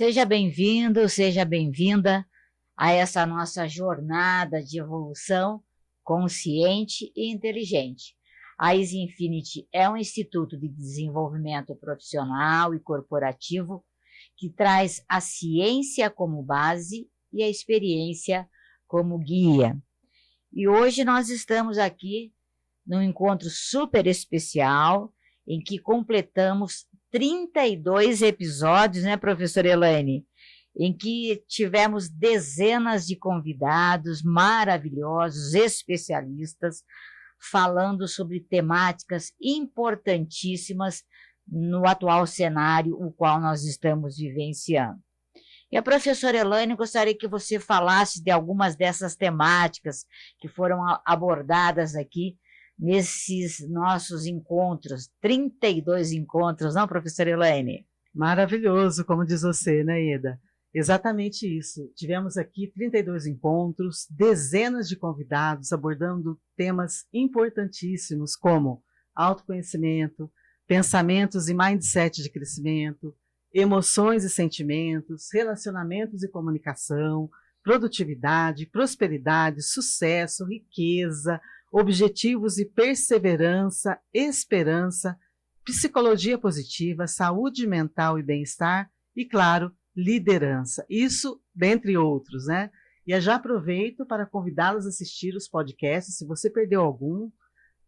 Seja bem-vindo, seja bem-vinda a essa nossa jornada de evolução consciente e inteligente. A Easy Infinity é um instituto de desenvolvimento profissional e corporativo que traz a ciência como base e a experiência como guia. E hoje nós estamos aqui num encontro super especial em que completamos 32 episódios, né, professora Elaine? Em que tivemos dezenas de convidados maravilhosos, especialistas, falando sobre temáticas importantíssimas no atual cenário, o qual nós estamos vivenciando. E a professora Elaine, gostaria que você falasse de algumas dessas temáticas que foram abordadas aqui nesses nossos encontros, 32 encontros, não, professora Elaine? Maravilhoso, como diz você, né, Ieda? Exatamente isso. Tivemos aqui 32 encontros, dezenas de convidados abordando temas importantíssimos como autoconhecimento, pensamentos e mindset de crescimento, emoções e sentimentos, relacionamentos e comunicação, produtividade, prosperidade, sucesso, riqueza, objetivos e perseverança, esperança, psicologia positiva, saúde mental e bem-estar e, claro, liderança. Isso, dentre outros, né? E eu já aproveito para convidá-los a assistir os podcasts. Se você perdeu algum,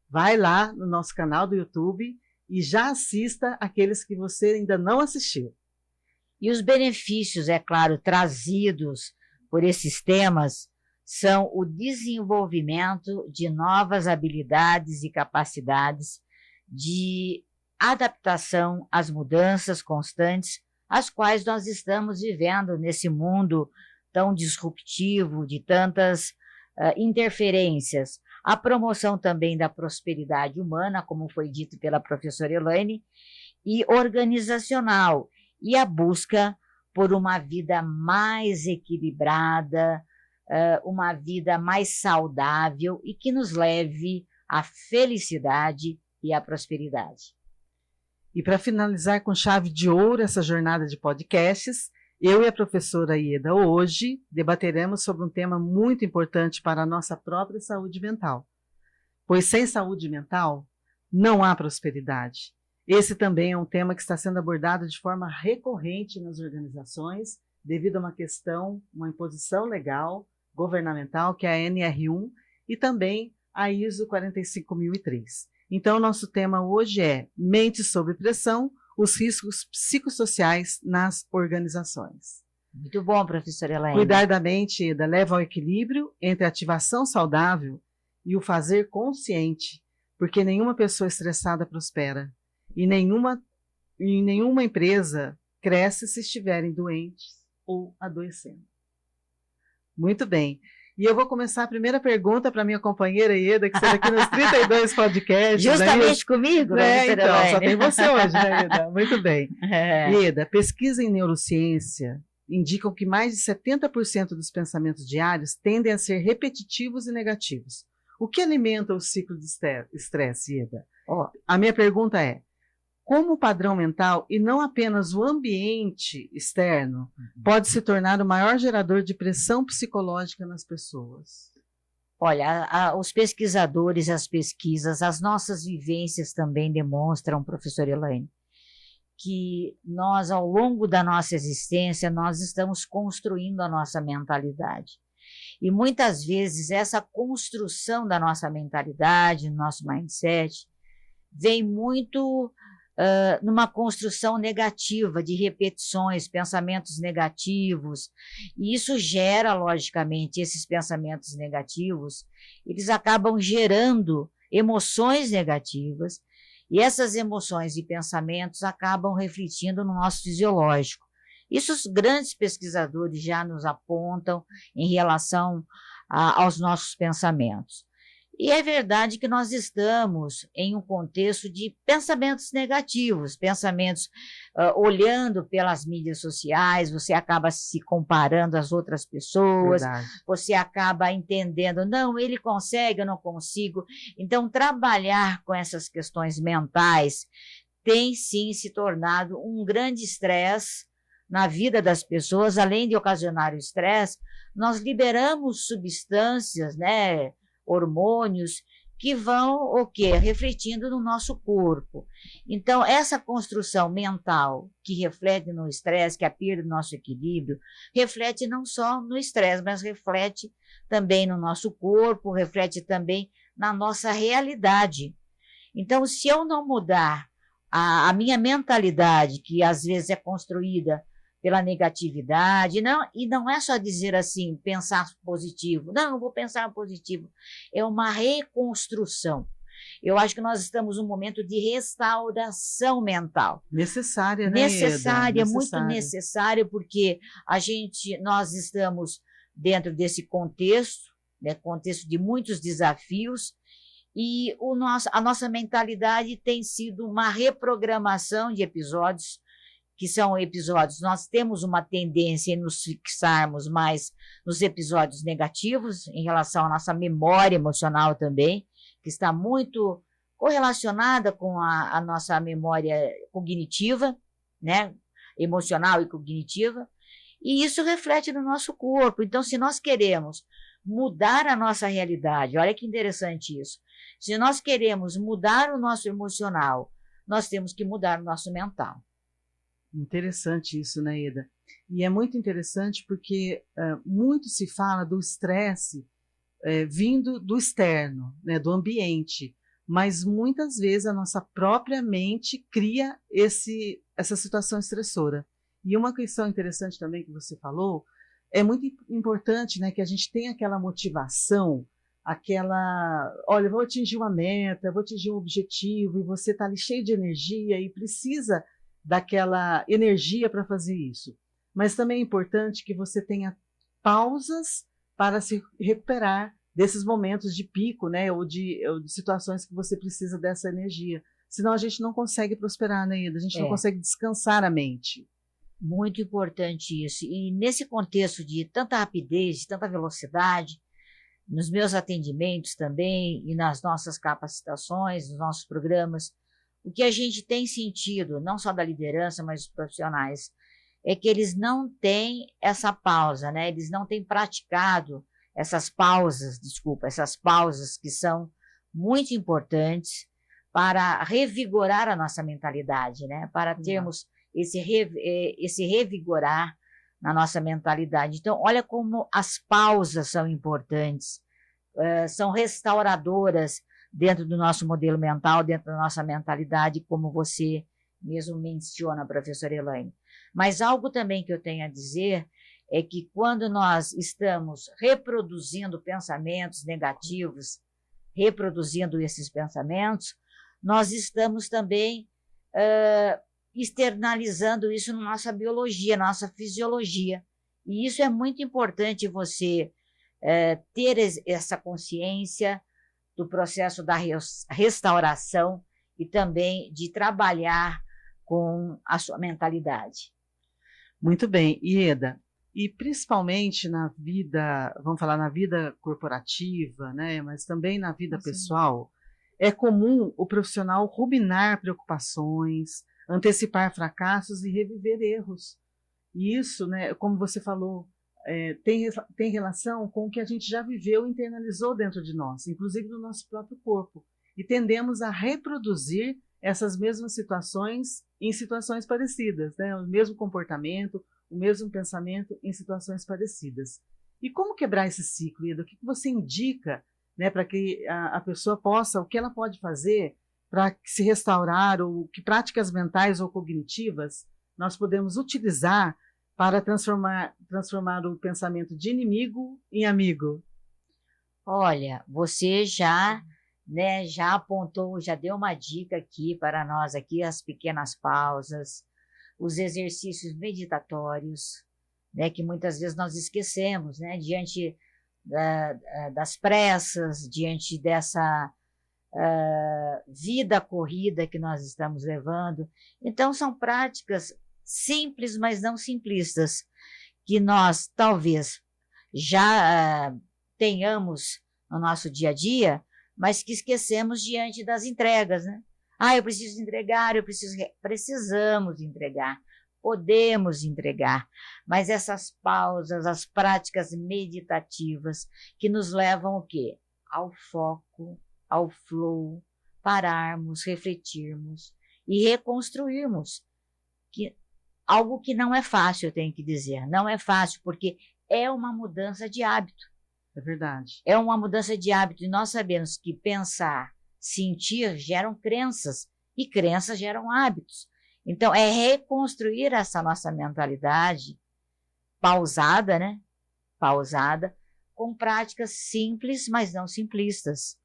vai lá no nosso canal do YouTube e já assista aqueles que você ainda não assistiu. E os benefícios, é claro, trazidos por esses temas são o desenvolvimento de novas habilidades e capacidades de adaptação às mudanças constantes, as quais nós estamos vivendo nesse mundo tão disruptivo, de tantas interferências. A promoção também da prosperidade humana, como foi dito pela professora Elaine, e organizacional, e a busca por uma vida mais equilibrada, uma vida mais saudável e que nos leve à felicidade e à prosperidade. E para finalizar com chave de ouro essa jornada de podcasts, eu e a professora Ieda hoje debateremos sobre um tema muito importante para a nossa própria saúde mental. Pois sem saúde mental, não há prosperidade. Esse também é um tema que está sendo abordado de forma recorrente nas organizações, devido a uma imposição legal, governamental, que é a NR1, e também a ISO 45003. Então, nosso tema hoje é Mente sob pressão, os riscos psicossociais nas organizações. Muito bom, professora Elaine. Cuidar da mente, Eda, leva ao equilíbrio entre a ativação saudável e o fazer consciente, porque nenhuma pessoa estressada prospera e nenhuma empresa cresce se estiverem doentes ou adoecendo. Muito bem. E eu vou começar a primeira pergunta para minha companheira Ieda, que está aqui nos 32 podcasts. Justamente comigo, né? Então, só tem você hoje, né, Ieda? Muito bem. Ieda, pesquisa em neurociência indicam que mais de 70% dos pensamentos diários tendem a ser repetitivos e negativos. O que alimenta o ciclo de estresse, Ieda? A minha pergunta é, como o padrão mental, e não apenas o ambiente externo, pode se tornar o maior gerador de pressão psicológica nas pessoas? Olha, os pesquisadores, as pesquisas, as nossas vivências também demonstram, professora Elaine, que nós, ao longo da nossa existência, nós estamos construindo a nossa mentalidade. E muitas vezes essa construção da nossa mentalidade, do nosso mindset, vem muito numa construção negativa de repetições, pensamentos negativos, e isso gera, logicamente, esses pensamentos negativos, eles acabam gerando emoções negativas, e essas emoções e pensamentos acabam refletindo no nosso fisiológico. Isso os grandes pesquisadores já nos apontam em relação aos nossos pensamentos. E é verdade que nós estamos em um contexto de pensamentos negativos, pensamentos olhando pelas mídias sociais, você acaba se comparando às outras pessoas, Verdade. Você acaba entendendo, não, ele consegue, eu não consigo. Então, trabalhar com essas questões mentais tem sim se tornado um grande estresse na vida das pessoas, além de ocasionar o estresse, nós liberamos substâncias, né, hormônios, que vão, o quê? Refletindo no nosso corpo. Então, essa construção mental que reflete no estresse, que é a perda do nosso equilíbrio, reflete não só no estresse, mas reflete também no nosso corpo, reflete também na nossa realidade. Então, se eu não mudar a minha mentalidade, que às vezes é construída pela negatividade, não, e não é só dizer assim, pensar positivo. Não, eu vou pensar positivo. É uma reconstrução. Eu acho que nós estamos num momento de restauração mental. Necessária, né, necessária, Ieda? muito necessária, porque nós estamos dentro desse contexto, né, contexto de muitos desafios, e a nossa mentalidade tem sido uma reprogramação de episódios, que são episódios, nós temos uma tendência em nos fixarmos mais nos episódios negativos, em relação à nossa memória emocional também, que está muito correlacionada com a nossa memória cognitiva, né, emocional e cognitiva, e isso reflete no nosso corpo. Então, se nós queremos mudar a nossa realidade, olha que interessante isso, se nós queremos mudar o nosso emocional, nós temos que mudar o nosso mental. Interessante isso, né, Ieda? E é muito interessante porque muito se fala do estresse vindo do externo, né, do ambiente, mas muitas vezes a nossa própria mente cria essa situação estressora. E uma questão interessante também que você falou, é muito importante, né, que a gente tenha aquela motivação, olha, eu vou atingir uma meta, eu vou atingir um objetivo, e você está ali cheio de energia e precisa daquela energia para fazer isso. Mas também é importante que você tenha pausas para se recuperar desses momentos de pico, né, ou de situações que você precisa dessa energia. Senão a gente não consegue prosperar, né, Ieda? A gente não consegue descansar a mente. Muito importante isso. E nesse contexto de tanta rapidez, de tanta velocidade, nos meus atendimentos também e nas nossas capacitações, nos nossos programas, o que a gente tem sentido, não só da liderança, mas dos profissionais, é que eles não têm essa pausa, né? Eles não têm praticado essas pausas que são muito importantes para revigorar a nossa mentalidade, né? Para termos esse revigorar na nossa mentalidade. Então, olha como as pausas são importantes, são restauradoras dentro do nosso modelo mental, dentro da nossa mentalidade, como você mesmo menciona, professora Elaine. Mas algo também que eu tenho a dizer é que quando nós estamos reproduzindo pensamentos negativos, reproduzindo esses pensamentos, nós estamos também externalizando isso na nossa biologia, na nossa fisiologia. E isso é muito importante você ter essa consciência do processo da restauração e também de trabalhar com a sua mentalidade. Muito bem, Ieda, e principalmente na vida, vamos falar na vida corporativa, né, mas também na vida pessoal, é comum o profissional ruminar preocupações, antecipar fracassos e reviver erros. E isso, né, como você falou, tem relação com o que a gente já viveu e internalizou dentro de nós, inclusive no nosso próprio corpo. E tendemos a reproduzir essas mesmas situações em situações parecidas, né? O mesmo comportamento, o mesmo pensamento em situações parecidas. E como quebrar esse ciclo, Ieda? O que você indica, né, para que a pessoa possa, o que ela pode fazer para se restaurar, ou que práticas mentais ou cognitivas nós podemos utilizar para transformar o pensamento de inimigo em amigo? Olha, você já apontou, já deu uma dica aqui para nós, aqui, as pequenas pausas, os exercícios meditatórios, né, que muitas vezes nós esquecemos, né, diante das pressas, diante dessa vida corrida que nós estamos levando. Então, são práticas simples, mas não simplistas, que nós talvez já tenhamos no nosso dia a dia, mas que esquecemos diante das entregas, né? Eu preciso entregar, precisamos entregar. podemos entregar, mas essas pausas, as práticas meditativas que nos levam o quê? Ao foco, ao flow, pararmos, refletirmos e reconstruirmos. Algo que não é fácil, eu tenho que dizer, não é fácil, porque é uma mudança de hábito. É verdade. É uma mudança de hábito e nós sabemos que pensar, sentir geram crenças e crenças geram hábitos. Então, é reconstruir essa nossa mentalidade pausada, né? Pausada, com práticas simples, mas não simplistas.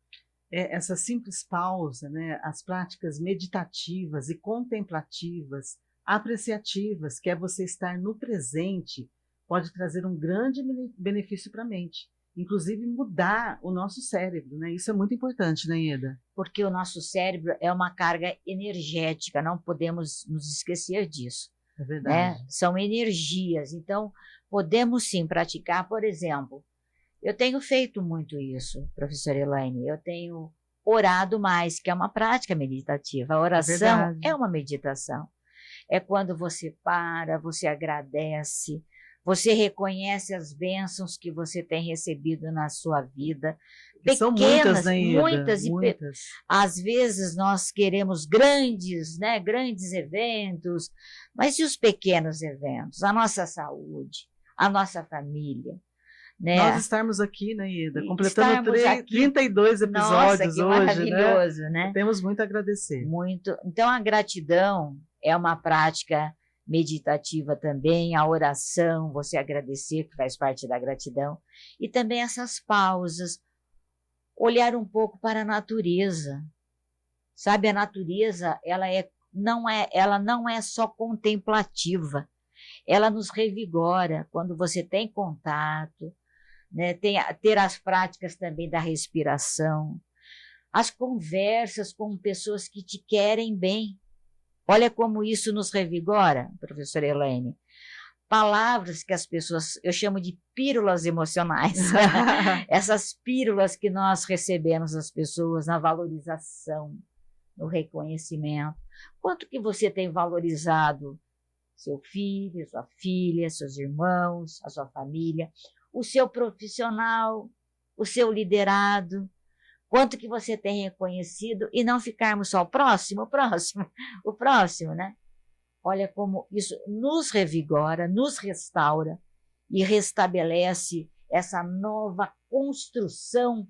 Essa simples pausa, né? As práticas meditativas e contemplativas, apreciativas, que é você estar no presente, pode trazer um grande benefício para a mente. Inclusive mudar o nosso cérebro, né? Isso é muito importante, né, Ieda? Porque o nosso cérebro é uma carga energética, não podemos nos esquecer disso. É verdade. Né? São energias, então podemos sim praticar, por exemplo, eu tenho feito muito isso, professora Elaine, eu tenho orado mais, que é uma prática meditativa. A oração é uma meditação. É quando você para, você agradece, você reconhece as bênçãos que você tem recebido na sua vida. Pequenas, são muitas, né, Ieda? Muitas. Às vezes nós queremos grandes, né, grandes eventos, mas e os pequenos eventos? A nossa saúde, a nossa família. Né? Nós estarmos aqui, né, Ieda? Completando 32 episódios. Nossa, que hoje, maravilhoso, né? Temos muito a agradecer. Muito. Então, a gratidão é uma prática meditativa também, a oração, você agradecer, que faz parte da gratidão, e também essas pausas, olhar um pouco para a natureza. Sabe, a natureza, ela não é só contemplativa, ela nos revigora quando você tem contato, né, ter as práticas também da respiração, as conversas com pessoas que te querem bem. Olha como isso nos revigora, professora Elaine. Palavras que as pessoas, eu chamo de pílulas emocionais. Essas pílulas que nós recebemos das pessoas na valorização, no reconhecimento. Quanto que você tem valorizado seu filho, sua filha, seus irmãos, a sua família, o seu profissional, o seu liderado? Quanto que você tem reconhecido e não ficarmos só o próximo, né? Olha como isso nos revigora, nos restaura e restabelece essa nova construção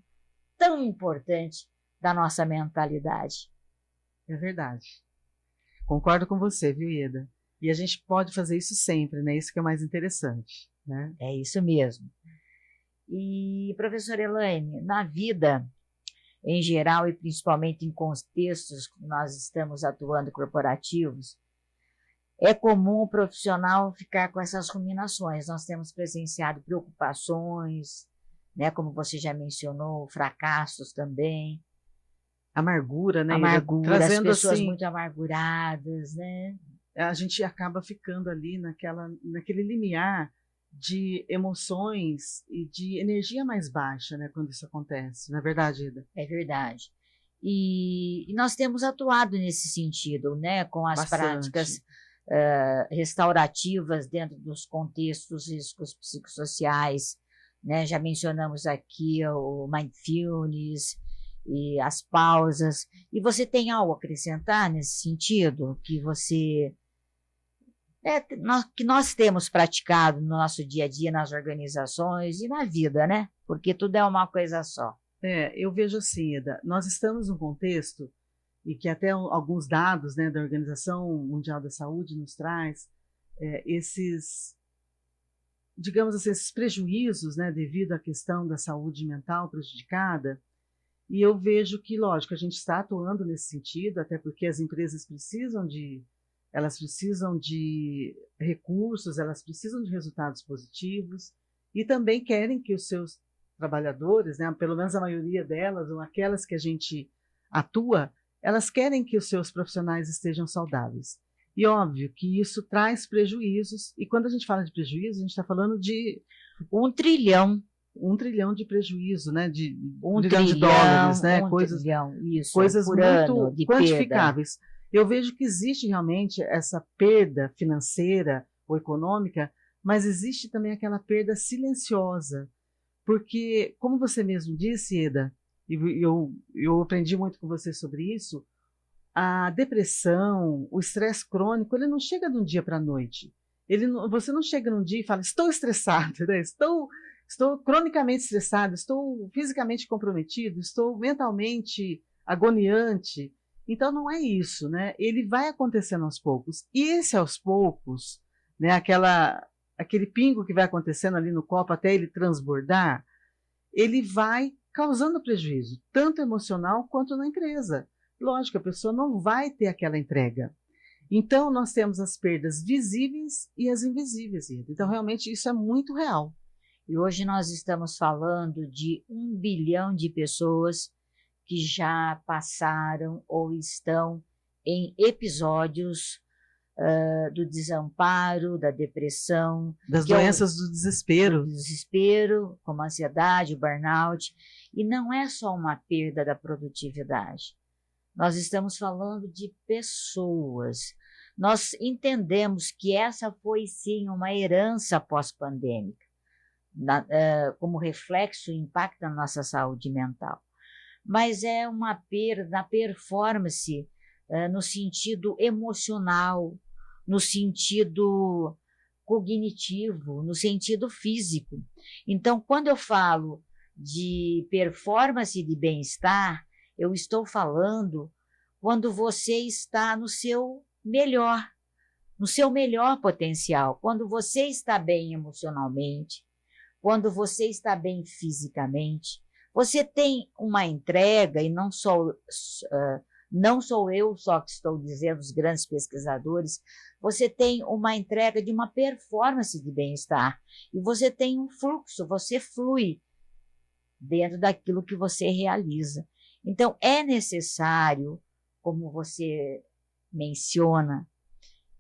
tão importante da nossa mentalidade. É verdade. Concordo com você, viu, Ieda? E a gente pode fazer isso sempre, né? Isso que é mais interessante, né? É isso mesmo. E, professora Elaine, na vida em geral e principalmente em contextos que nós estamos atuando corporativos, é comum o profissional ficar com essas ruminações. Nós temos presenciado preocupações, né, como você já mencionou, fracassos também. Amargura, né? Amargura, trazendo as pessoas assim, muito amarguradas, né? A gente acaba ficando ali naquele limiar de emoções e de energia mais baixa, né, quando isso acontece. Não é verdade, Ieda? É verdade. E nós temos atuado nesse sentido, né, com as práticas restaurativas dentro dos contextos riscos psicossociais, né? Já mencionamos aqui o mindfulness e as pausas. E você tem algo a acrescentar nesse sentido que você que nós temos praticado no nosso dia a dia, nas organizações e na vida, né? Porque tudo é uma coisa só. Eu vejo assim, Ieda, nós estamos num contexto, e que até alguns dados, né, da Organização Mundial da Saúde nos traz, esses, digamos assim, esses prejuízos, né, devido à questão da saúde mental prejudicada, e eu vejo que, lógico, a gente está atuando nesse sentido, até porque as empresas precisam de recursos, elas precisam de resultados positivos e também querem que os seus trabalhadores, né, pelo menos a maioria delas, ou aquelas que a gente atua, elas querem que os seus profissionais estejam saudáveis. E óbvio que isso traz prejuízos, e quando a gente fala de prejuízo, a gente está falando de 1 trilhão. 1 trilhão de prejuízo, né? De 1 trilhão de dólares, né? Trilhão, isso, coisas por muito ano de quantificáveis. Perda. eu vejo que existe realmente essa perda financeira ou econômica, mas existe também aquela perda silenciosa, porque, como você mesmo disse, Eda, e eu aprendi muito com você sobre isso, a depressão, o estresse crônico, ele não chega de um dia para a noite. Você não chega num dia e fala, estou estressado, né? Estou cronicamente estressado, estou fisicamente comprometido, estou mentalmente agoniante. Então não é isso, né? Ele vai acontecendo aos poucos. E esse aos poucos, né, aquele pingo que vai acontecendo ali no copo até ele transbordar, ele vai causando prejuízo, tanto emocional quanto na empresa. Lógico, a pessoa não vai ter aquela entrega. Então, nós temos as perdas visíveis e as invisíveis. Então, realmente, isso é muito real. E hoje nós estamos falando de 1 bilhão de pessoas que já passaram ou estão em episódios do desamparo, da depressão. Das doenças do desespero. Do desespero, como a ansiedade, o burnout. E não é só uma perda da produtividade. Nós estamos falando de pessoas. Nós entendemos que essa foi, sim, uma herança pós-pandêmica, como reflexo e impacto na nossa saúde mental. Mas é uma perda da performance no sentido emocional, no sentido cognitivo, no sentido físico. Então, quando eu falo de performance de bem-estar, eu estou falando quando você está no seu melhor potencial, quando você está bem emocionalmente, quando você está bem fisicamente, você tem uma entrega, e não sou eu só que estou dizendo, os grandes pesquisadores, você tem uma entrega de uma performance de bem-estar, e você tem um fluxo, você flui dentro daquilo que você realiza. Então, é necessário, como você menciona,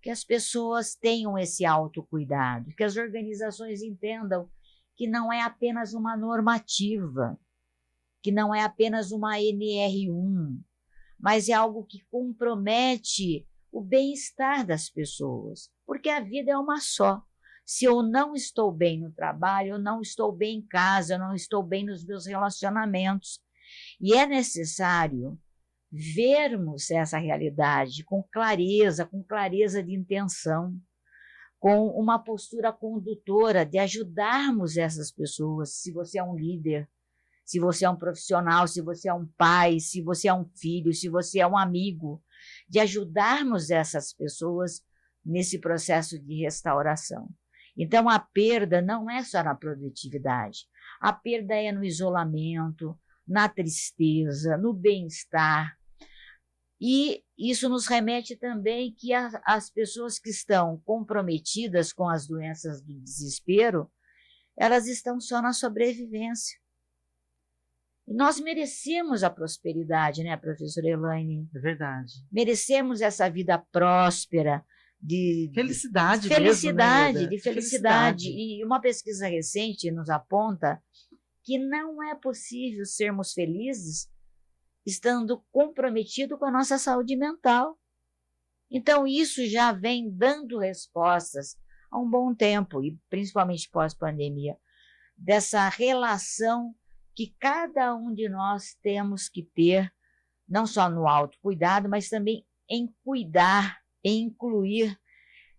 que as pessoas tenham esse autocuidado, que as organizações entendam que não é apenas uma normativa, que não é apenas uma NR1, mas é algo que compromete o bem-estar das pessoas, porque a vida é uma só. Se eu não estou bem no trabalho, eu não estou bem em casa, eu não estou bem nos meus relacionamentos. E é necessário vermos essa realidade com clareza de intenção, com uma postura condutora de ajudarmos essas pessoas. Se você é um líder, se você é um profissional, se você é um pai, se você é um filho, se você é um amigo, de ajudarmos essas pessoas nesse processo de restauração. Então, a perda não é só na produtividade, a perda é no isolamento, na tristeza, no bem-estar. E isso nos remete também que as pessoas que estão comprometidas com as doenças do desespero, elas estão só na sobrevivência. E nós merecemos a prosperidade, né, professora Elaine? É verdade. Merecemos essa vida próspera, de felicidade, felicidade, mesmo, né, de felicidade. E uma pesquisa recente nos aponta que não é possível sermos felizes estando comprometido com a nossa saúde mental. Então, isso já vem dando respostas há um bom tempo, e principalmente pós-pandemia, dessa relação que cada um de nós temos que ter, não só no autocuidado, mas também em cuidar, em incluir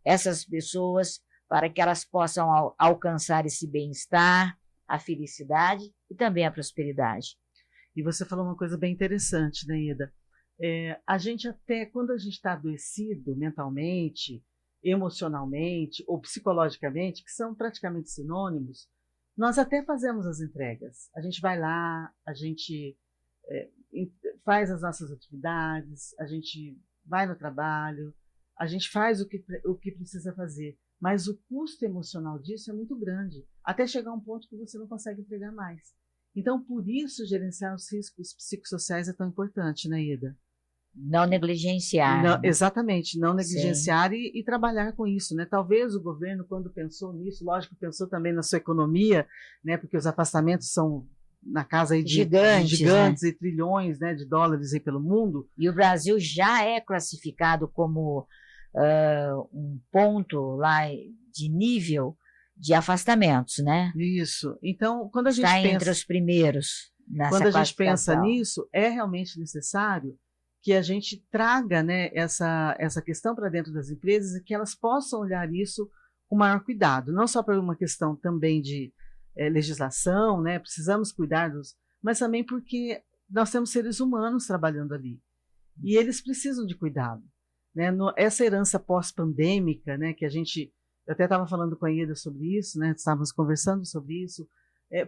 essas pessoas para que elas possam alcançar esse bem-estar, a felicidade e também a prosperidade. E você falou uma coisa bem interessante, né, Ida? A gente até, quando a gente está adoecido mentalmente, emocionalmente ou psicologicamente, que são praticamente sinônimos, nós até fazemos as entregas. A gente vai lá, a gente faz as nossas atividades, a gente vai no trabalho, a gente faz o que precisa fazer. Mas o custo emocional disso é muito grande, até chegar a um ponto que você não consegue entregar mais. Então, por isso, gerenciar os riscos psicossociais é tão importante, né, Ida? Não negligenciar. Não, exatamente, não negligenciar e trabalhar com isso, né? Talvez o governo, quando pensou nisso, lógico, pensou também na sua economia, né? Porque os afastamentos são na casa aí de gigantes, né? E trilhões, né, de dólares aí pelo mundo. E o Brasil já é classificado como um ponto lá de nível de afastamentos, né? Isso. Então, quando a gente Está pensa, entre os primeiros nessa quando a gente pensa classificação. nisso, é realmente necessário que a gente traga, né, essa questão para dentro das empresas e que elas possam olhar isso com maior cuidado, não só por uma questão também de legislação, né, precisamos cuidar mas também porque nós temos seres humanos trabalhando ali e eles precisam de cuidado, né? Essa herança pós-pandêmica, né, que eu até estava falando com a Ieda sobre isso, né, estávamos conversando sobre isso,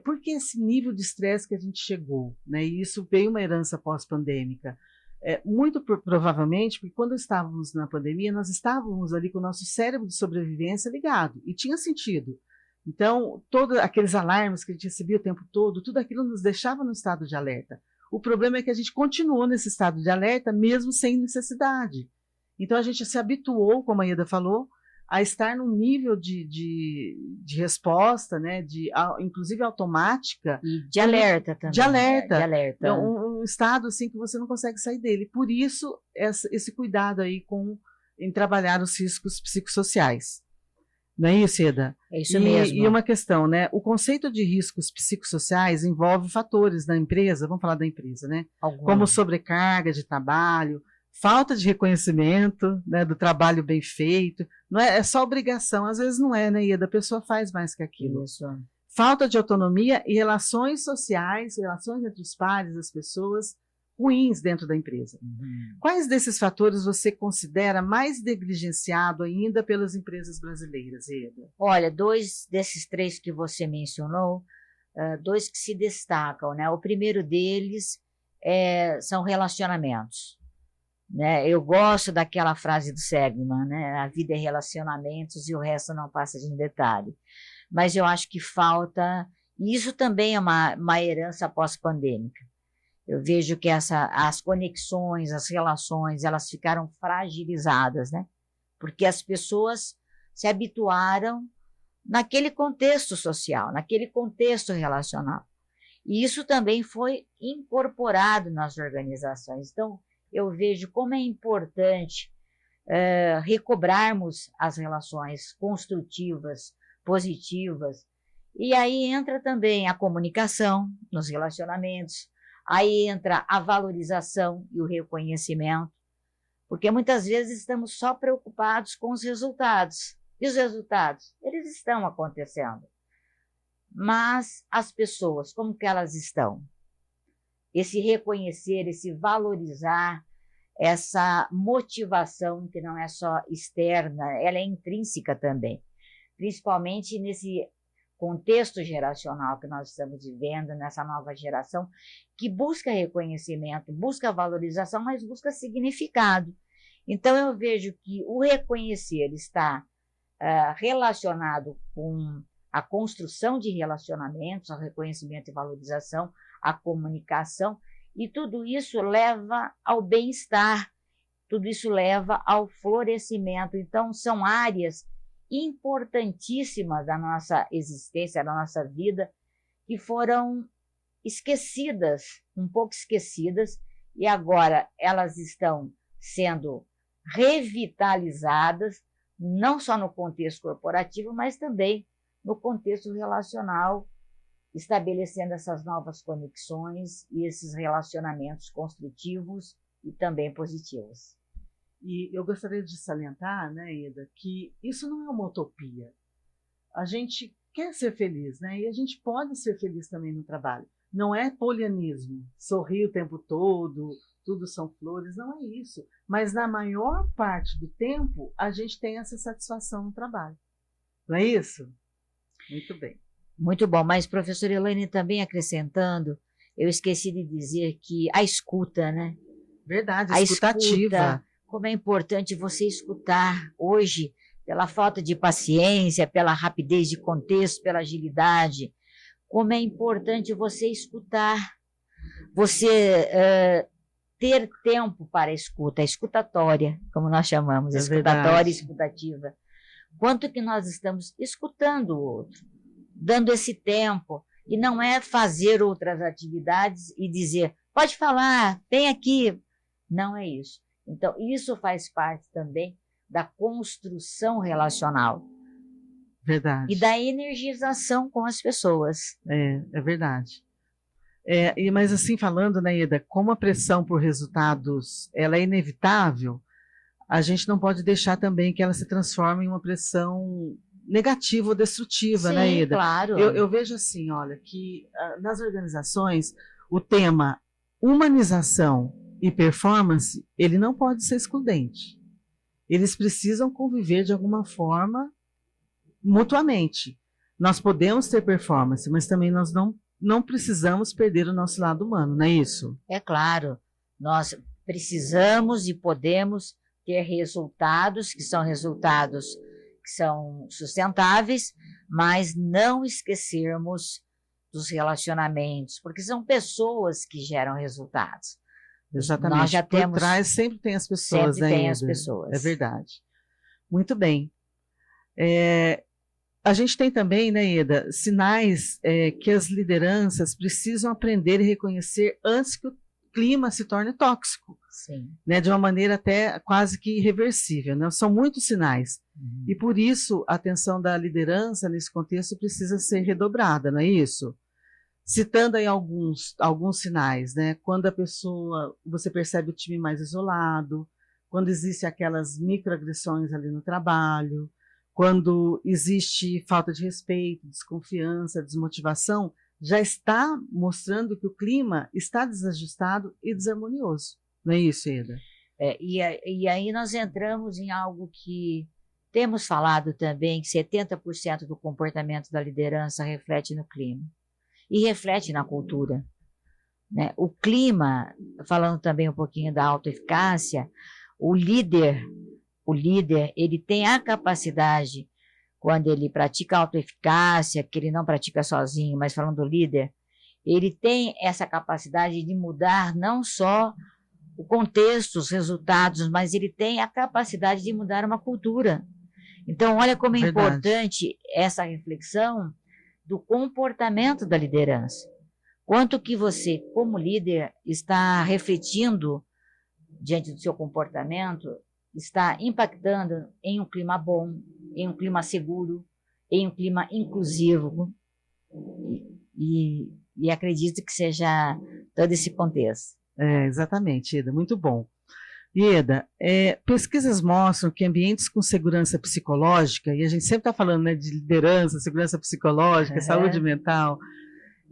por que esse nível de estresse que a gente chegou, né, e isso veio uma herança pós-pandêmica. Muito provavelmente, porque quando estávamos na pandemia, nós estávamos ali com o nosso cérebro de sobrevivência ligado, e tinha sentido. Então, todos aqueles alarmes que a gente recebia o tempo todo, tudo aquilo nos deixava no estado de alerta. O problema é que a gente continuou nesse estado de alerta, mesmo sem necessidade. Então, a gente se habituou, como a Ieda falou, a estar num nível de resposta, né, inclusive automática. E de alerta também. De alerta. De alerta. Um estado assim que você não consegue sair dele. Por isso, esse cuidado aí em trabalhar os riscos psicossociais. Não é isso, Ieda? É isso mesmo. E uma questão, né? O conceito de riscos psicossociais envolve fatores da empresa, vamos falar da empresa, né? Como sobrecarga de trabalho, falta de reconhecimento, né, do trabalho bem feito. Não é só obrigação, às vezes não é, né, Ieda? A pessoa faz mais que aquilo. Isso. Falta de autonomia e relações sociais, relações entre os pares, as pessoas, ruins dentro da empresa. Uhum. Quais desses fatores você considera mais negligenciado ainda pelas empresas brasileiras, Ieda? Olha, 2 desses 3 que você mencionou, 2 que se destacam, né? O primeiro deles são relacionamentos. Né? Eu gosto daquela frase do Seligman, né? A vida é relacionamentos e o resto não passa de um detalhe. Mas eu acho que falta, e isso também é uma herança pós-pandêmica. Eu vejo que as conexões, as relações, elas ficaram fragilizadas, né? Porque as pessoas se habituaram naquele contexto social, naquele contexto relacional. E isso também foi incorporado nas organizações. Então, eu vejo como é importante recobrarmos as relações construtivas, positivas. E aí entra também a comunicação nos relacionamentos, aí entra a valorização e o reconhecimento, porque muitas vezes estamos só preocupados com os resultados. E os resultados, eles estão acontecendo. Mas as pessoas, como que elas estão? Esse reconhecer, esse valorizar, essa motivação que não é só externa, ela é intrínseca também, principalmente nesse contexto geracional que nós estamos vivendo, nessa nova geração, que busca reconhecimento, busca valorização, mas busca significado. Então, eu vejo que o reconhecer está relacionado com a construção de relacionamentos, ao reconhecimento e valorização, a comunicação, e tudo isso leva ao bem-estar, tudo isso leva ao florescimento. Então, são áreas importantíssimas da nossa existência, da nossa vida, que foram esquecidas, um pouco esquecidas, e agora elas estão sendo revitalizadas, não só no contexto corporativo, mas também no contexto relacional, estabelecendo essas novas conexões e esses relacionamentos construtivos e também positivos. E eu gostaria de salientar, né, Ieda, que isso não é uma utopia. A gente quer ser feliz, né? E a gente pode ser feliz também no trabalho. Não é polianismo, sorrir o tempo todo, tudo são flores, não é isso. Mas na maior parte do tempo, a gente tem essa satisfação no trabalho. Não é isso? Muito bem. Muito bom, mas professora Elaine, também acrescentando, eu esqueci de dizer que a escuta, né? Verdade, a escutativa. Como é importante você escutar hoje, pela falta de paciência, pela rapidez de contexto, pela agilidade, como é importante você escutar, você ter tempo para a escuta, a escutatória, como nós chamamos, escutatória e escutativa. Quanto que nós estamos escutando o outro, dando esse tempo. E não é fazer outras atividades e dizer, pode falar, vem aqui. Não é isso. Então, isso faz parte também da construção relacional. Verdade. E da energização com as pessoas. É verdade. Mas assim, falando, né, Ieda, como a pressão por resultados ela é inevitável, a gente não pode deixar também que ela se transforme em uma pressão negativa ou destrutiva, Sim, né, Ieda? Claro. Eu vejo assim, olha, que nas organizações o tema humanização e performance, ele não pode ser excludente. Eles precisam conviver de alguma forma mutuamente. Nós podemos ter performance, mas também nós não precisamos perder o nosso lado humano, não é isso? É claro, nós precisamos e podemos ter resultados que são sustentáveis, mas não esquecermos dos relacionamentos, porque são pessoas que geram resultados. Exatamente. Nós já temos, por trás sempre tem as pessoas, sempre tem Ieda. as pessoas. É verdade. Muito bem. A gente tem também, né, Ieda, sinais que as lideranças precisam aprender e reconhecer antes que o clima se torne tóxico. Sim. Né, de uma maneira até quase que irreversível. Né? São muitos sinais. E por isso a atenção da liderança nesse contexto precisa ser redobrada, não é isso? Citando aí alguns sinais, né? Quando você percebe o time mais isolado, quando existem aquelas microagressões ali no trabalho, quando existe falta de respeito, desconfiança, desmotivação, já está mostrando que o clima está desajustado e desarmonioso. Não é isso, Ieda? E aí nós entramos em algo que temos falado também, que 70% do comportamento da liderança reflete no clima. E reflete na cultura. Né? O clima, falando também um pouquinho da autoeficácia, o líder, ele tem a capacidade, quando ele pratica autoeficácia, que ele não pratica sozinho, mas falando do líder, ele tem essa capacidade de mudar não só o contexto, os resultados, mas ele tem a capacidade de mudar uma cultura. Então, olha como é importante essa reflexão do comportamento da liderança. Quanto que você, como líder, está refletindo diante do seu comportamento, está impactando em um clima bom, em um clima seguro, em um clima inclusivo. E acredito que seja todo esse contexto. Exatamente, Ieda, muito bom. Ieda, pesquisas mostram que ambientes com segurança psicológica, e a gente sempre está falando, né, de liderança, segurança psicológica, saúde mental,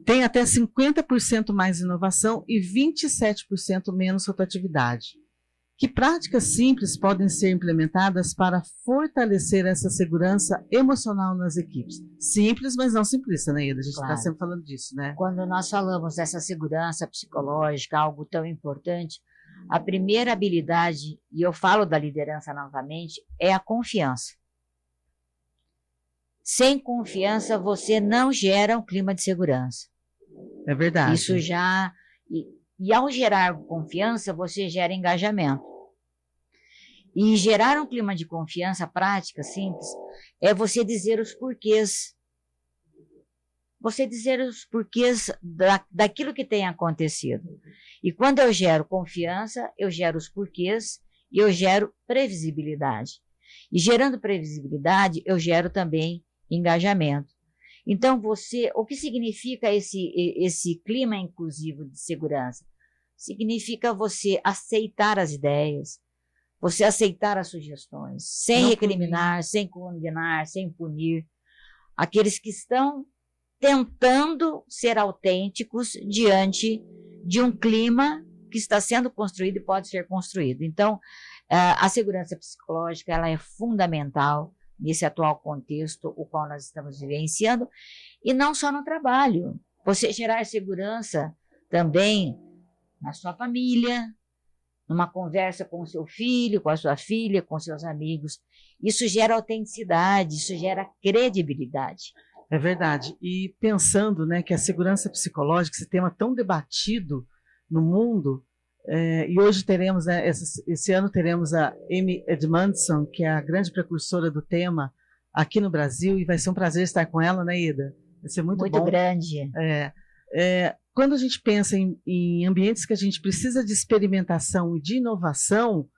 tem até 50% mais inovação e 27% menos rotatividade. Que práticas simples podem ser implementadas para fortalecer essa segurança emocional nas equipes? Simples, mas não simplista, né, Ieda? A gente está sempre falando disso, né? Quando nós falamos dessa segurança psicológica, algo tão importante, a primeira habilidade, e eu falo da liderança novamente, é a confiança. Sem confiança, você não gera um clima de segurança. É verdade. Isso já... E ao gerar confiança, você gera engajamento. E gerar um clima de confiança, prática, simples, é você dizer os porquês. Você dizer os porquês daquilo que tem acontecido. E quando eu gero confiança, eu gero os porquês e eu gero previsibilidade. E gerando previsibilidade, eu gero também engajamento. Então, o que significa esse clima inclusivo de segurança? Significa você aceitar as ideias, você aceitar as sugestões, sem recriminar, sem condenar, sem punir. Aqueles que estão tentando ser autênticos diante de um clima que está sendo construído e pode ser construído. Então, a segurança psicológica ela é fundamental nesse atual contexto, o qual nós estamos vivenciando, e não só no trabalho. Você gerar segurança também na sua família, numa conversa com o seu filho, com a sua filha, com seus amigos. Isso gera autenticidade, isso gera credibilidade. É verdade. E pensando, né, que a segurança psicológica, esse tema tão debatido no mundo, e hoje teremos, né, esse ano teremos a Amy Edmondson, que é a grande precursora do tema aqui no Brasil, e vai ser um prazer estar com ela, né, Ieda? Vai ser muito Muito bom. grande. Quando a gente pensa em ambientes que a gente precisa de experimentação e de inovação,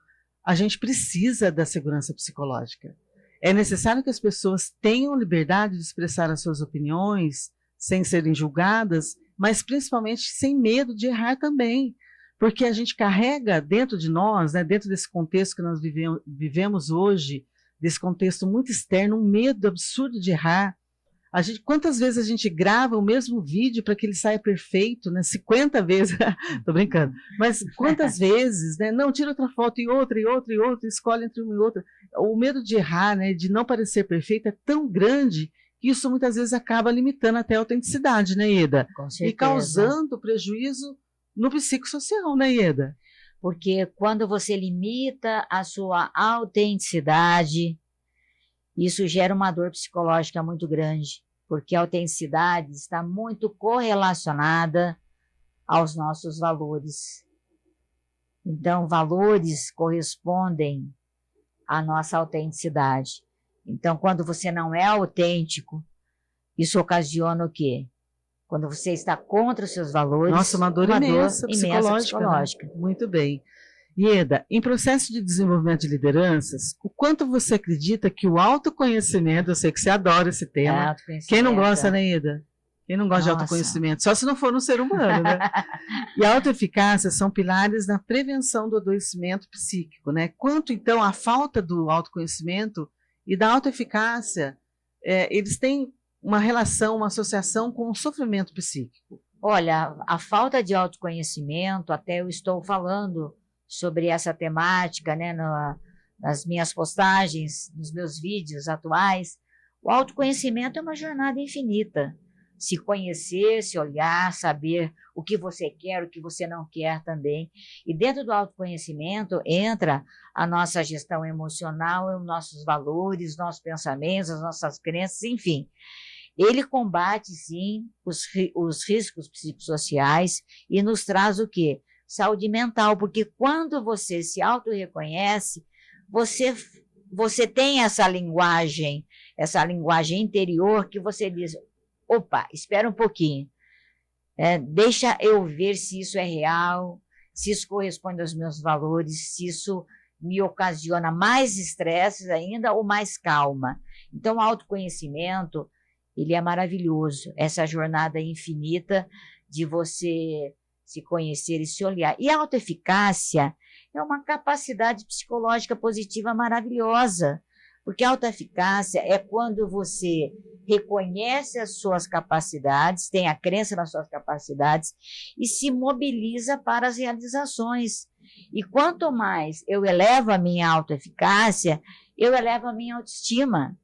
a gente precisa da segurança psicológica. É necessário que as pessoas tenham liberdade de expressar as suas opiniões, sem serem julgadas, mas principalmente sem medo de errar também. Porque a gente carrega dentro de nós, né, dentro desse contexto que nós vivemos hoje, desse contexto muito externo, um medo absurdo de errar. Quantas vezes a gente grava o mesmo vídeo para que ele saia perfeito, né? 50 vezes, tô brincando, mas quantas vezes, né? Não, tira outra foto e outra, escolhe entre uma e outra. O medo de errar, né, de não parecer perfeito é tão grande que isso muitas vezes acaba limitando até a autenticidade, né, Ieda? Com certeza. E causando prejuízo no psicossocial, né, Ieda? Porque quando você limita a sua autenticidade, isso gera uma dor psicológica muito grande, porque a autenticidade está muito correlacionada aos nossos valores. Então, valores correspondem à nossa autenticidade. Então, quando você não é autêntico, isso ocasiona o quê? Quando você está contra os seus valores, nossa, uma dor imensa psicológica. Né? Muito bem. Ieda, em processo de desenvolvimento de lideranças, o quanto você acredita que o autoconhecimento, eu sei que você adora esse tema, quem não gosta, né, Ieda? Quem não gosta de autoconhecimento? Só se não for um ser humano, né? E a autoeficácia são pilares na prevenção do adoecimento psíquico, né? Quanto, então, a falta do autoconhecimento e da autoeficácia, eles têm uma relação, uma associação com o sofrimento psíquico? Olha, a falta de autoconhecimento, até eu estou falando sobre essa temática, né, nas minhas postagens, nos meus vídeos atuais. O autoconhecimento é uma jornada infinita. Se conhecer, se olhar, saber o que você quer, o que você não quer também. E dentro do autoconhecimento entra a nossa gestão emocional, os nossos valores, nossos pensamentos, as nossas crenças, enfim. Ele combate, sim, os riscos psicossociais e nos traz o quê? Saúde mental, porque quando você se autorreconhece, você tem essa linguagem interior que você diz, opa, espera um pouquinho, deixa eu ver se isso é real, se isso corresponde aos meus valores, se isso me ocasiona mais estresse ainda ou mais calma. Então, o autoconhecimento, ele é maravilhoso, essa jornada infinita de você se conhecer e se olhar. E a autoeficácia é uma capacidade psicológica positiva maravilhosa, porque a autoeficácia é quando você reconhece as suas capacidades, tem a crença nas suas capacidades e se mobiliza para as realizações. E quanto mais eu elevo a minha autoeficácia, eu elevo a minha autoestima,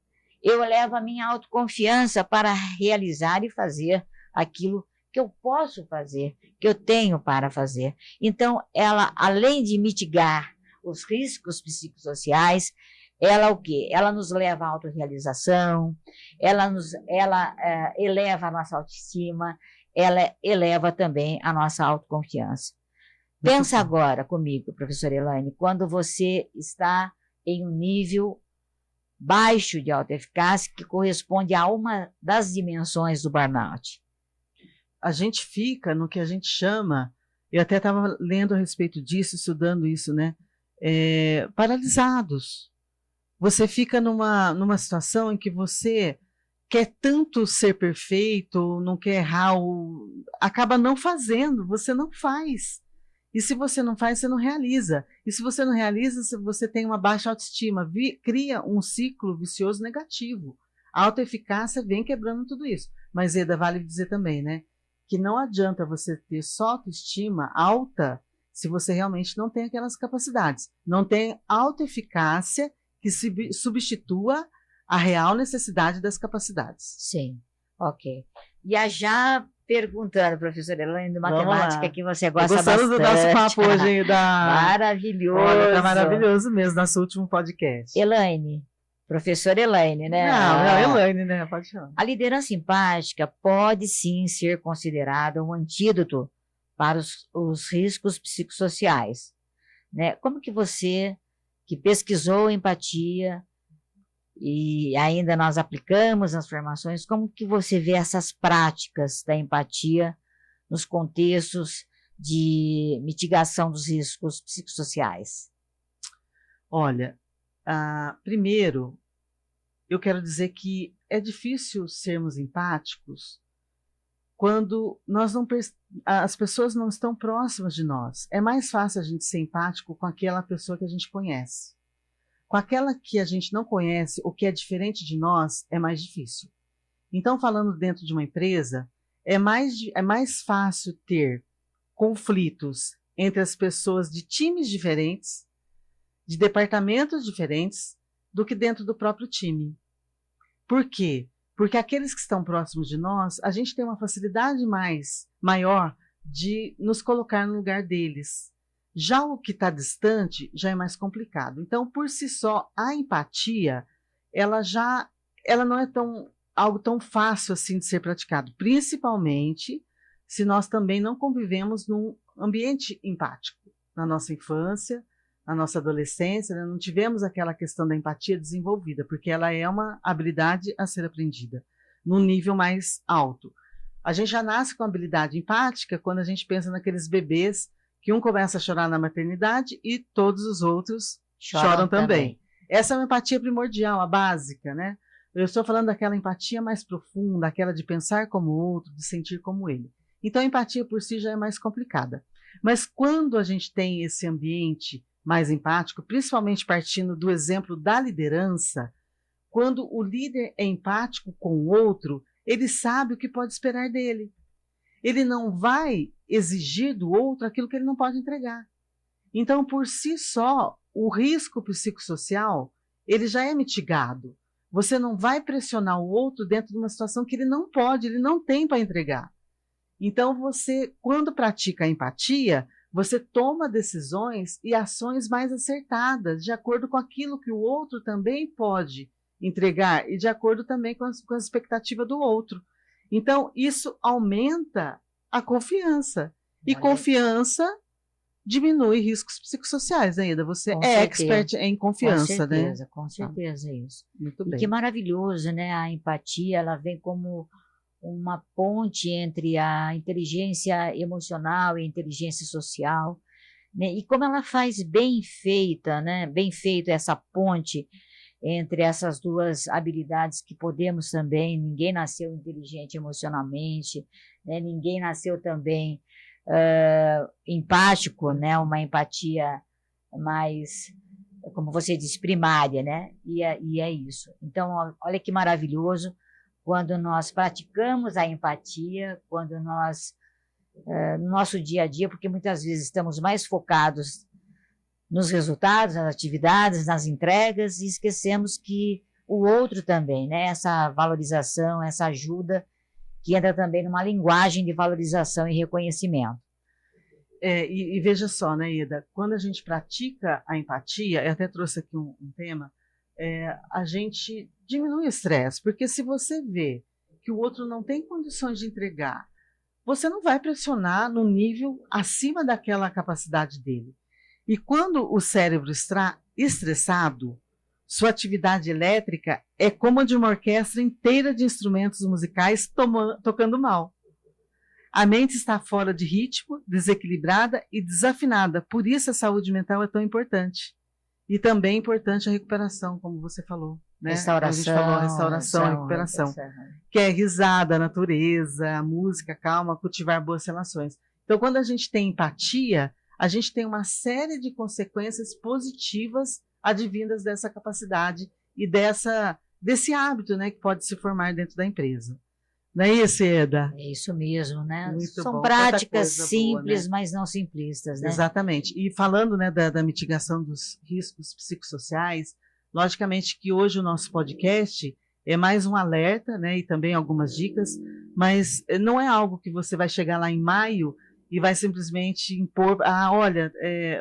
eu elevo a minha autoconfiança para realizar e fazer aquilo que eu posso fazer, que eu tenho para fazer. Então, ela, além de mitigar os riscos psicossociais, ela o quê? Ela nos leva à autorrealização, ela eleva a nossa autoestima, ela eleva também a nossa autoconfiança. Pensa agora comigo, professora Elaine, quando você está em um nível baixo de autoeficácia, que corresponde a uma das dimensões do burnout. A gente fica no que a gente chama, eu até estava lendo a respeito disso, estudando isso, né? Paralisados. Você fica numa situação em que você quer tanto ser perfeito, não quer errar, acaba não fazendo, você não faz. E se você não faz, você não realiza. E se você não realiza, você tem uma baixa autoestima, cria um ciclo vicioso negativo. A autoeficácia vem quebrando tudo isso. Mas, Ieda, vale dizer também, né, que não adianta você ter só autoestima alta se você realmente não tem aquelas capacidades. Não tem autoeficácia que substitua a real necessidade das capacidades. Sim, ok. E já perguntando, professora Elaine, de matemática que você gosta bastante. Gostando do nosso papo hoje, Maravilhoso. Olha, tá maravilhoso mesmo, nosso último podcast. Elaine, professora Elaine, né? Não, Elaine, né? Pode chamar. A liderança empática pode sim ser considerada um antídoto para os riscos psicossociais, né? Como que você, que pesquisou empatia, e ainda nós aplicamos nas formações. Como que você vê essas práticas da empatia nos contextos de mitigação dos riscos psicossociais? Olha, primeiro, eu quero dizer que é difícil sermos empáticos quando as pessoas não estão próximas de nós. É mais fácil a gente ser empático com aquela pessoa que a gente conhece. Com aquela que a gente não conhece, o que é diferente de nós, é mais difícil. Então, falando dentro de uma empresa, é mais fácil ter conflitos entre as pessoas de times diferentes, de departamentos diferentes, do que dentro do próprio time. Por quê? Porque aqueles que estão próximos de nós, a gente tem uma facilidade maior de nos colocar no lugar deles. Já o que está distante já é mais complicado. Então, por si só, a empatia, ela não é algo tão fácil assim de ser praticado, principalmente se nós também não convivemos num ambiente empático. Na nossa infância, na nossa adolescência, né, não tivemos aquela questão da empatia desenvolvida, porque ela é uma habilidade a ser aprendida num nível mais alto. A gente já nasce com habilidade empática quando a gente pensa naqueles bebês que um começa a chorar na maternidade e todos os outros choram também. Essa é uma empatia primordial, a básica, né? Eu estou falando daquela empatia mais profunda, aquela de pensar como o outro, de sentir como ele. Então, a empatia por si já é mais complicada. Mas quando a gente tem esse ambiente mais empático, principalmente partindo do exemplo da liderança, quando o líder é empático com o outro, ele sabe o que pode esperar dele. Ele não vai exigir do outro aquilo que ele não pode entregar. Então, por si só, o risco psicossocial, ele já é mitigado. Você não vai pressionar o outro dentro de uma situação que ele não pode, ele não tem para entregar. Então, você, quando pratica a empatia, você toma decisões e ações mais acertadas, de acordo com aquilo que o outro também pode entregar e de acordo também com a expectativa do outro. Então, isso aumenta a confiança. E confiança diminui riscos psicossociais, né, Ida? Você é expert em confiança, né? Com certeza, isso. Muito bem. E que maravilhoso, né? A empatia, ela vem como uma ponte entre a inteligência emocional e a inteligência social, né? E como ela faz bem feita, né? Bem feito essa ponte entre essas duas habilidades que podemos também. Ninguém nasceu inteligente emocionalmente, né? Ninguém nasceu também empático, né? Uma empatia mais, como você diz, primária, né? E é isso. Então, olha que maravilhoso quando nós praticamos a empatia, quando nós, no nosso dia a dia, porque muitas vezes estamos mais focados nos resultados, nas atividades, nas entregas, e esquecemos que o outro também, né? Essa valorização, essa ajuda, que entra também numa linguagem de valorização e reconhecimento. E veja só, né, Ida, quando a gente pratica a empatia, eu até trouxe aqui um tema, a gente diminui o estresse, porque se você vê que o outro não tem condições de entregar, você não vai pressionar no nível acima daquela capacidade dele. E quando o cérebro está estressado, sua atividade elétrica é como a de uma orquestra inteira de instrumentos musicais tocando mal. A mente está fora de ritmo, desequilibrada e desafinada. Por isso a saúde mental é tão importante. E também é importante a recuperação, como você falou. Né? Restauração. A gente falou restauração e recuperação. Que é risada, a natureza, a música calma, cultivar boas relações. Então, quando a gente tem empatia, a gente tem uma série de consequências positivas advindas dessa capacidade e desse hábito, né, que pode se formar dentro da empresa. Não é isso, Eda? É isso mesmo, né? Muito São bom. práticas simples, boa, né? Mas não simplistas, né? Exatamente. E falando, né, da mitigação dos riscos psicossociais, logicamente que hoje o nosso podcast é mais um alerta, né, e também algumas dicas, mas não é algo que você vai chegar lá em maio e vai simplesmente impor, olha,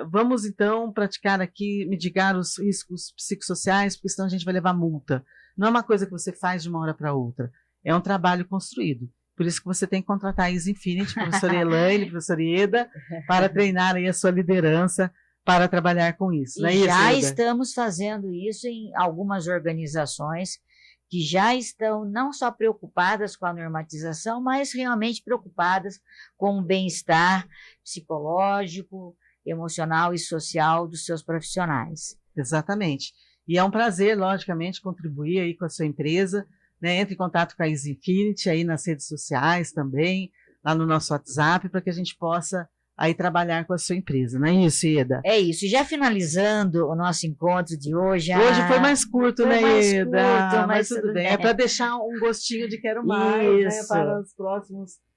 vamos então praticar aqui, mitigar os riscos psicossociais, porque senão a gente vai levar multa. Não é uma coisa que você faz de uma hora para outra, é um trabalho construído. Por isso que você tem que contratar a Easy Infinity, professora Elaine, professora Eda, para treinar aí a sua liderança, para trabalhar com isso. E já estamos fazendo isso em algumas organizações que já estão não só preocupadas com a normatização, mas realmente preocupadas com o bem-estar psicológico, emocional e social dos seus profissionais. Exatamente. E é um prazer, logicamente, contribuir aí com a sua empresa, né? Entre em contato com a Easy Infinity aí nas redes sociais também, lá no nosso WhatsApp, para que a gente possa aí trabalhar com a sua empresa, não é isso, Ieda? É isso. E já finalizando o nosso encontro de hoje... Hoje foi mais curto, foi né, mais Ieda? Curto, mas tudo bem. É para deixar um gostinho de quero mais, né, para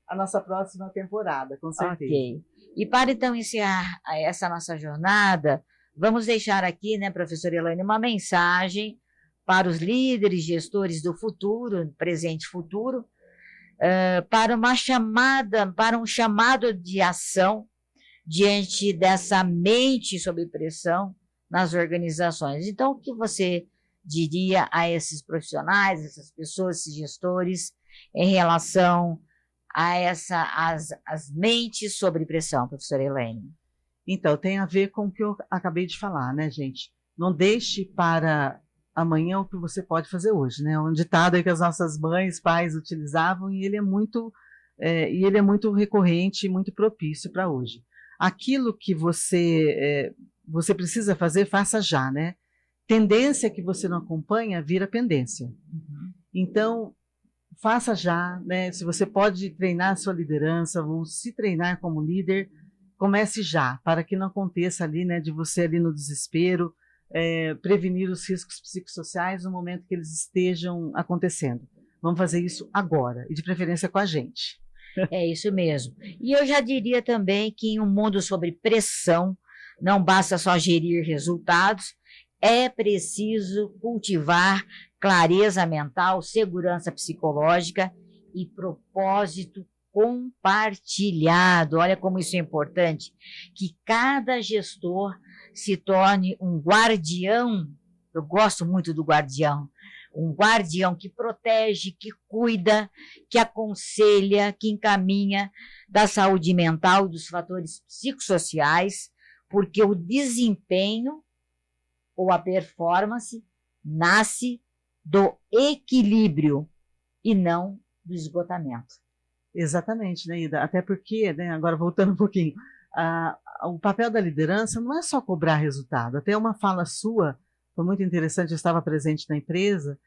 a nossa próxima temporada, com certeza. Ok. E para então encerrar essa nossa jornada, vamos deixar aqui, né, professora Elaine, uma mensagem para os líderes, gestores do futuro, presente e futuro, para um chamado de ação diante dessa mente sob pressão nas organizações. Então, o que você diria a esses profissionais, essas pessoas, esses gestores, em relação a as mentes sob pressão, professora Elaine? Então, tem a ver com o que eu acabei de falar, né, gente? Não deixe para amanhã o que você pode fazer hoje, né? Um ditado aí que as nossas mães, pais utilizavam, e ele é muito recorrente e muito propício para hoje. Aquilo que você precisa fazer, faça já, né? Tendência que você não acompanha vira pendência. Uhum. Então, faça já, né? Se você pode treinar a sua liderança ou se treinar como líder, comece já, para que não aconteça ali, né, de você ali no desespero, prevenir os riscos psicossociais no momento que eles estejam acontecendo. Vamos fazer isso agora, e de preferência com a gente. É isso mesmo. E eu já diria também que em um mundo sob pressão, não basta só gerir resultados, é preciso cultivar clareza mental, segurança psicológica e propósito compartilhado. Olha como isso é importante, que cada gestor se torne um guardião. Eu gosto muito do guardião. Um guardião que protege, que cuida, que aconselha, que encaminha da saúde mental e dos fatores psicossociais, porque o desempenho ou a performance nasce do equilíbrio e não do esgotamento. Exatamente, né, Ida? Até porque, né, agora voltando um pouquinho, o papel da liderança não é só cobrar resultado. Até uma fala sua foi muito interessante, eu estava presente na empresa,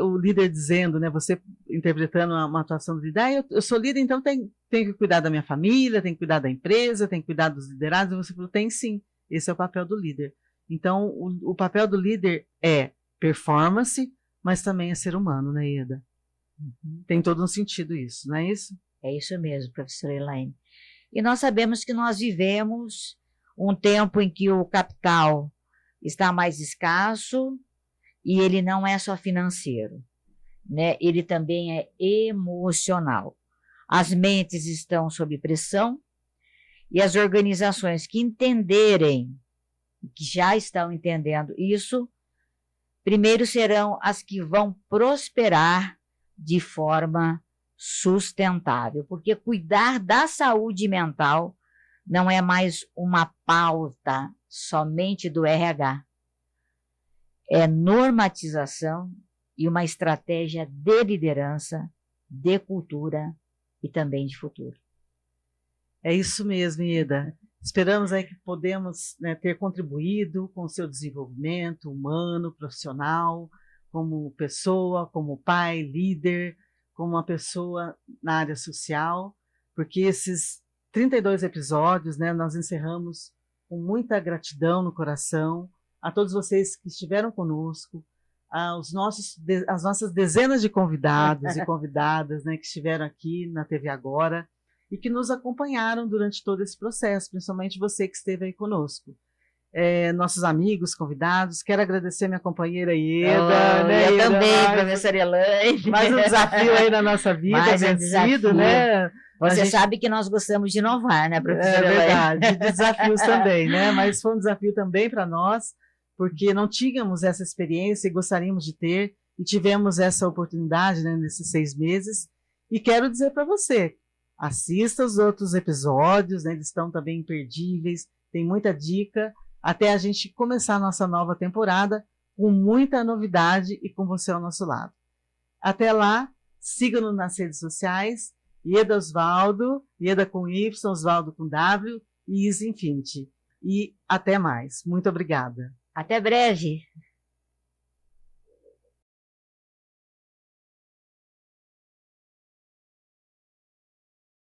o líder dizendo, né, você interpretando uma atuação do líder, eu sou líder, então tenho que cuidar da minha família, tenho que cuidar da empresa, tenho que cuidar dos liderados, e você falou, tem sim, esse é o papel do líder. Então, o papel do líder é performance, mas também é ser humano, né, Ieda? Tem todo um sentido isso, não é isso? É isso mesmo, professora Elaine. E nós sabemos que nós vivemos um tempo em que o capital está mais escasso e ele não é só financeiro, né? Ele também é emocional. As mentes estão sob pressão e as organizações que entenderem, que já estão entendendo isso, primeiro serão as que vão prosperar de forma sustentável, porque cuidar da saúde mental não é mais uma pauta somente do RH, é normatização e uma estratégia de liderança, de cultura e também de futuro. É isso mesmo, Ieda. Esperamos aí que podemos, né, ter contribuído com o seu desenvolvimento humano, profissional, como pessoa, como pai, líder, como uma pessoa na área social, porque esses 32 episódios, né, nós encerramos com muita gratidão no coração a todos vocês que estiveram conosco, as nossas dezenas de convidados e convidadas, né, que estiveram aqui na TV Agora e que nos acompanharam durante todo esse processo, principalmente você que esteve aí conosco. Nossos amigos, convidados, quero agradecer minha companheira Ieda. Né, eu também, professora Elaine. Mais um desafio aí na nossa vida, mais vencido, né? Você sabe que nós gostamos de inovar, né, professora Elaine? É verdade, de desafios também, né? Mas foi um desafio também para nós, porque não tínhamos essa experiência e gostaríamos de ter, e tivemos essa oportunidade, né, nesses 6 meses. E quero dizer para você, assista os outros episódios, né, eles estão também imperdíveis, tem muita dica, até a gente começar a nossa nova temporada com muita novidade e com você ao nosso lado. Até lá, siga-nos nas redes sociais, Ieda Osvaldo, Ieda com Y, Osvaldo com W e Easy Infinity. E até mais. Muito obrigada. Até breve.